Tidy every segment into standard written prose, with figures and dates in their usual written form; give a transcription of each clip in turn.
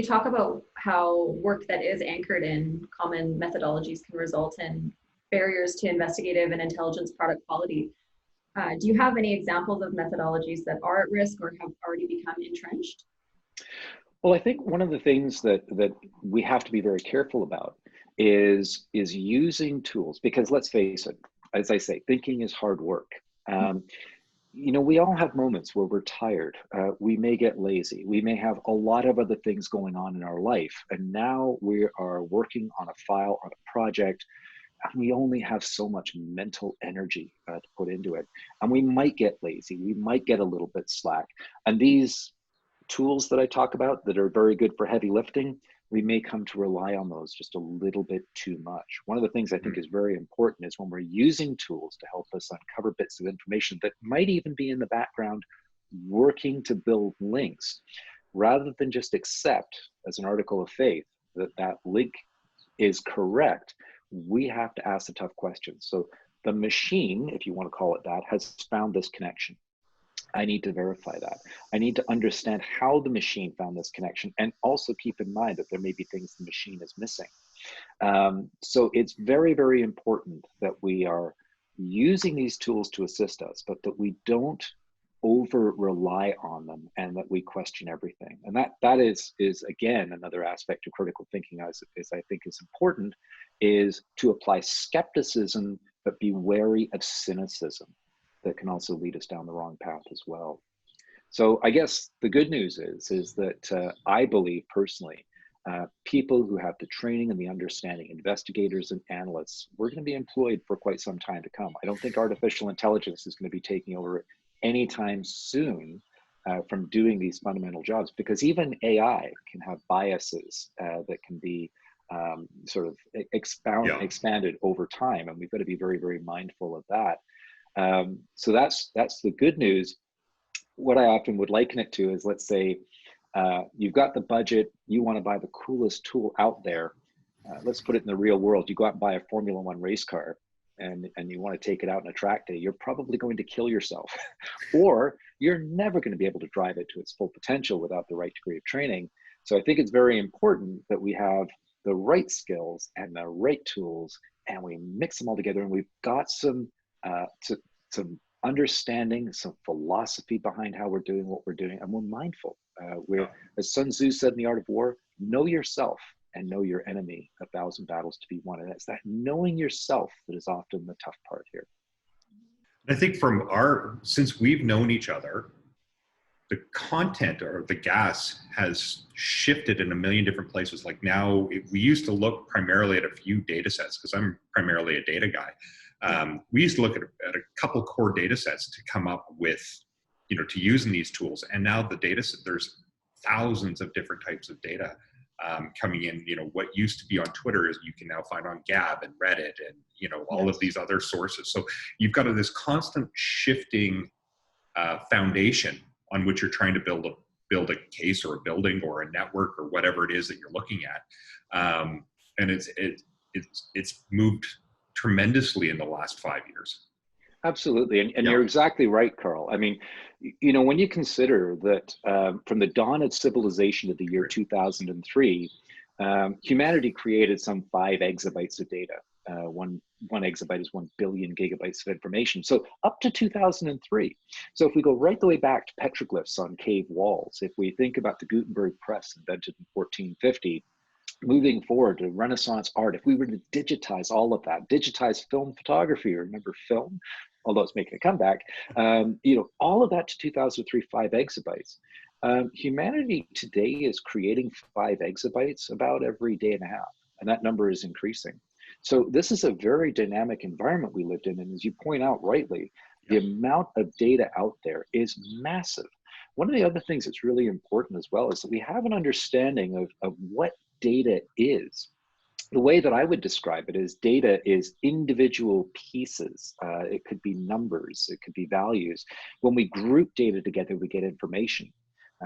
talk about how work that is anchored in common methodologies can result in barriers to investigative and intelligence product quality. Do you have any examples of methodologies that are at risk or have already become entrenched? Well, I think one of the things that we have to be very careful about is using tools, because let's face it, as I say, thinking is hard work. You know, we all have moments where we're tired. We may get lazy. We may have a lot of other things going on in our life. And now we are working on a file, on a project, and we only have so much mental energy to put into it. And we might get lazy. We might get a little bit slack. And these tools that I talk about that are very good for heavy lifting, we may come to rely on those just a little bit too much. One of the things I think is very important is when we're using tools to help us uncover bits of information that might even be in the background working to build links, rather than just accept as an article of faith that that link is correct, we have to ask the tough questions. So the machine, if you want to call it that, has found this connection. I need to verify that. I need to understand how the machine found this connection, and also keep in mind that there may be things the machine is missing. So it's very, very important that we are using these tools to assist us, but that we don't over rely on them and that we question everything. And that is again, another aspect of critical thinking as I think is important, is to apply skepticism, but be wary of cynicism. That can also lead us down the wrong path as well. So I guess the good news is that I believe personally, people who have the training and the understanding, investigators and analysts, we're going to be employed for quite some time to come. I don't think artificial intelligence is going to be taking over anytime soon from doing these fundamental jobs, because even AI can have biases that can be sort of expanded over time, and we've got to be very, very mindful of that. So that's the good news. What I often would liken it to is, let's say you've got the budget, you want to buy the coolest tool out there. Let's put it in the real world. You go out and buy a Formula One race car and you want to take it out on a track day. You're probably going to kill yourself or you're never going to be able to drive it to its full potential without the right degree of training. So I think it's very important that we have the right skills and the right tools, and we mix them all together, and we've got some understanding, some philosophy behind how we're doing what we're doing, and we're mindful. As Sun Tzu said in The Art of War, know yourself and know your enemy, 1,000 battles to be won. And it's that knowing yourself that is often the tough part here. I think since we've known each other, the content or the gas has shifted in a million different places. Like now, we used to look primarily at a few data sets, because I'm primarily a data guy. We used to look at a couple core data sets to come up with, to use in these tools. And now the data set, there's thousands of different types of data coming in. What used to be on Twitter is you can now find on Gab and Reddit and, all of these other sources. So you've got this constant shifting foundation on which you're trying to build a case or a building or a network or whatever it is that you're looking at. And it's moved tremendously in the last 5 years. Absolutely. And you're exactly right, Karl. I mean, when you consider that from the dawn of civilization of the year 2003, humanity created some 5 exabytes of data. One exabyte is 1 billion gigabytes of information. So up to 2003. So if we go right the way back to petroglyphs on cave walls, if we think about the Gutenberg press invented in 1450, moving forward to Renaissance art, if we were to digitize all of that, digitize film photography, remember film, although it's making a comeback, all of that to 2003, 5 exabytes. Humanity today is creating 5 exabytes about every day and a half, and that number is increasing. So this is a very dynamic environment we lived in, and as you point out rightly, the amount of data out there is massive. One of the other things that's really important as well is that we have an understanding of what data is. The way that I would describe it is data is individual pieces. It could be numbers, it could be values. When we group data together, we get information.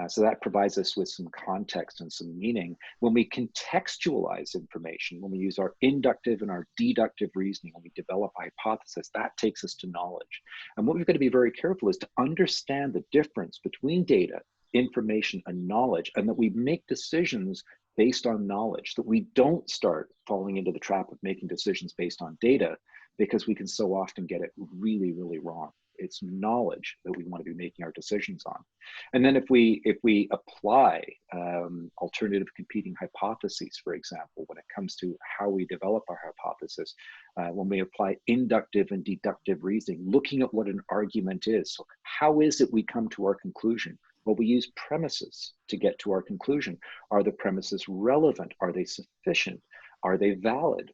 So that provides us with some context and some meaning. When we contextualize information, when we use our inductive and our deductive reasoning, when we develop a hypothesis, that takes us to knowledge. And what we've got to be very careful is to understand the difference between data information and knowledge, and that we make decisions based on knowledge, that we don't start falling into the trap of making decisions based on data, because we can so often get it really, really wrong. It's knowledge that we want to be making our decisions on. And then if we apply alternative competing hypotheses, for example, when it comes to how we develop our hypothesis, when we apply inductive and deductive reasoning, looking at what an argument is. So how is it we come to our conclusion? Well, we use premises to get to our conclusion. Are the premises relevant? Are they sufficient? Are they valid?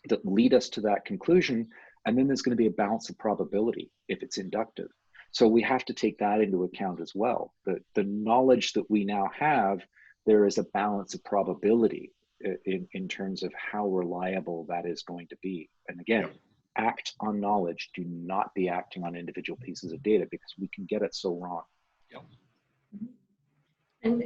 That lead us to that conclusion. And then there's going to be a balance of probability if it's inductive. So we have to take that into account as well. The knowledge that we now have, there is a balance of probability in terms of how reliable that is going to be. And again, act on knowledge. Do not be acting on individual pieces of data, because we can get it so wrong. And